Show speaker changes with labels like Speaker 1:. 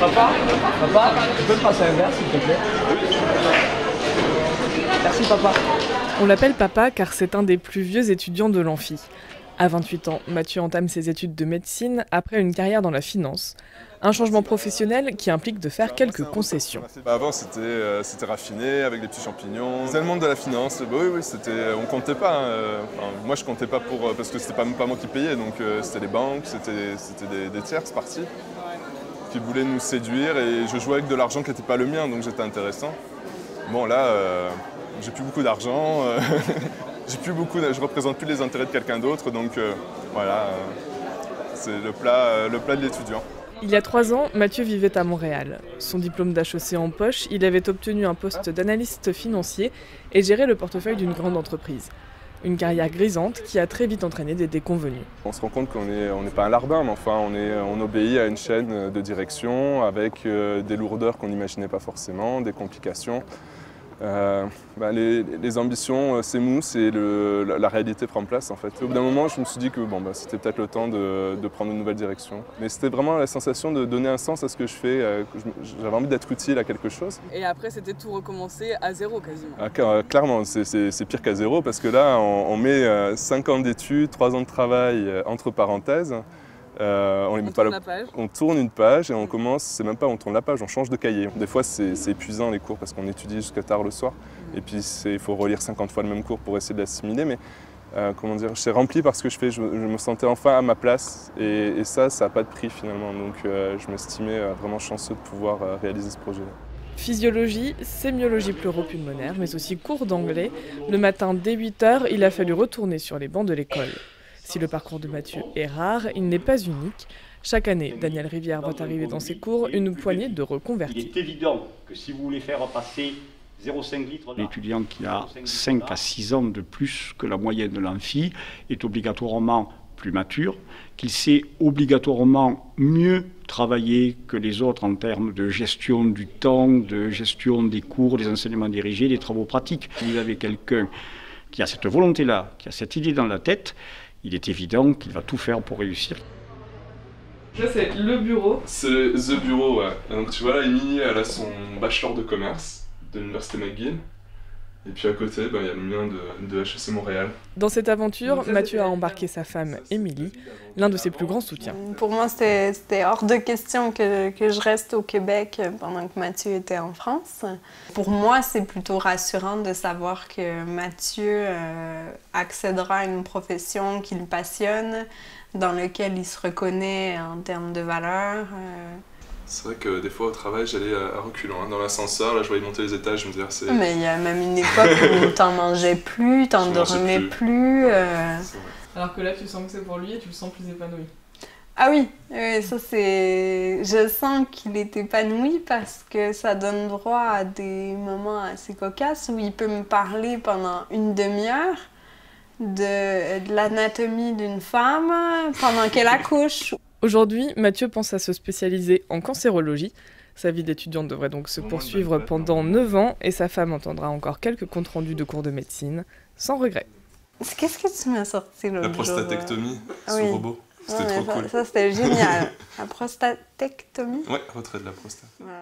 Speaker 1: Papa, tu peux me passer un verre s'il te plaît? Merci papa.
Speaker 2: On l'appelle papa car c'est un des plus vieux étudiants de l'amphi. À 28 ans, Mathieu entame ses études de médecine après une carrière dans la finance. Un changement professionnel qui implique de faire quelques concessions.
Speaker 3: Avant c'était raffiné avec des petits champignons. C'est le monde de la finance, oui, on comptait pas. Moi je comptais pas parce que c'était pas moi qui payais, donc c'était les banques, c'était des tierces parties qui voulaient nous séduire et je jouais avec de l'argent qui n'était pas le mien, donc j'étais intéressant. Bon là, j'ai plus beaucoup d'argent, je représente plus les intérêts de quelqu'un d'autre, donc voilà, c'est le plat de l'étudiant.
Speaker 2: Il y a 3 ans, Mathieu vivait à Montréal. Son diplôme d'HEC en poche, il avait obtenu un poste d'analyste financier et gérait le portefeuille d'une grande entreprise. Une carrière grisante qui a très vite entraîné des déconvenues.
Speaker 3: On se rend compte qu'on n'est pas un larbin, mais enfin on obéit à une chaîne de direction avec des lourdeurs qu'on n'imaginait pas forcément, des complications. Les ambitions s'émoussent et la réalité prend place en fait. Au bout d'un moment, je me suis dit que c'était peut-être le temps de prendre une nouvelle direction. Mais c'était vraiment la sensation de donner un sens à ce que je fais, j'avais envie d'être utile à quelque chose.
Speaker 2: Et après, c'était tout recommencer à zéro quasiment.
Speaker 3: Clairement, c'est pire qu'à zéro parce que là, on met 5 ans d'études, 3 ans de travail entre parenthèses. On tourne une page et on commence, c'est même pas on tourne la page, on change de cahier. Des fois c'est épuisant les cours parce qu'on étudie jusqu'à tard le soir et puis il faut relire 50 fois le même cours pour essayer de l'assimiler, mais je suis rempli par ce que je fais, je me sentais enfin à ma place et ça n'a pas de prix finalement, donc je m'estimais vraiment chanceux de pouvoir réaliser ce projet-là.
Speaker 2: Physiologie, sémiologie pleuropulmonaire, mais aussi cours d'anglais. Le matin dès 8 h, il a fallu retourner sur les bancs de l'école. Si le parcours de Mathieu est rare, il n'est pas unique. Chaque année, Daniel Rivière voit arriver dans ses cours une poignée de reconvertis.
Speaker 4: Il est évident que si vous voulez faire passer 0,5 litres... L'étudiant qui a 5 à 6 ans de plus que la moyenne de l'amphi est obligatoirement plus mature, qu'il sait obligatoirement mieux travailler que les autres en termes de gestion du temps, de gestion des cours, des enseignements dirigés, des travaux pratiques. Si vous avez quelqu'un qui a cette volonté-là, qui a cette idée dans la tête, il est évident qu'il va tout faire pour réussir.
Speaker 2: Ça, c'est le bureau.
Speaker 3: C'est The Bureau, ouais. Donc tu vois là, Émilie, elle a son bachelor de commerce de l'université McGill. Et puis à côté, il y a le mien de HEC Montréal.
Speaker 2: Dans cette aventure, Mathieu a embarqué sa femme, Émilie, l'un de ses plus grands soutiens.
Speaker 5: Pour moi, c'était hors de question que je reste au Québec pendant que Mathieu était en France. Pour moi, c'est plutôt rassurant de savoir que Mathieu accédera à une profession qui le passionne, dans laquelle il se reconnaît en termes de valeurs.
Speaker 3: C'est vrai que des fois au travail, j'allais à reculons. Dans l'ascenseur, là je voyais monter les étages, je me disais c'est...
Speaker 5: Mais il y a même une époque où t'en mangeais plus, t'en dormais plus.
Speaker 2: Alors que là, tu sens que c'est pour lui et tu le sens plus épanoui.
Speaker 5: Ah oui, ça c'est... Je sens qu'il est épanoui parce que ça donne droit à des moments assez cocasses où il peut me parler pendant une demi-heure de l'anatomie d'une femme pendant qu'elle accouche.
Speaker 2: Aujourd'hui, Mathieu pense à se spécialiser en cancérologie. Sa vie d'étudiante devrait donc se poursuivre pendant 9 ans et sa femme entendra encore quelques comptes rendus de cours de médecine, sans regret.
Speaker 5: Qu'est-ce que tu m'as sorti l'autre jour?
Speaker 3: La prostatectomie sous robot. C'était trop cool.
Speaker 5: Ça c'était génial. La prostatectomie?
Speaker 3: Ouais, retrait de la prostate.
Speaker 5: Voilà.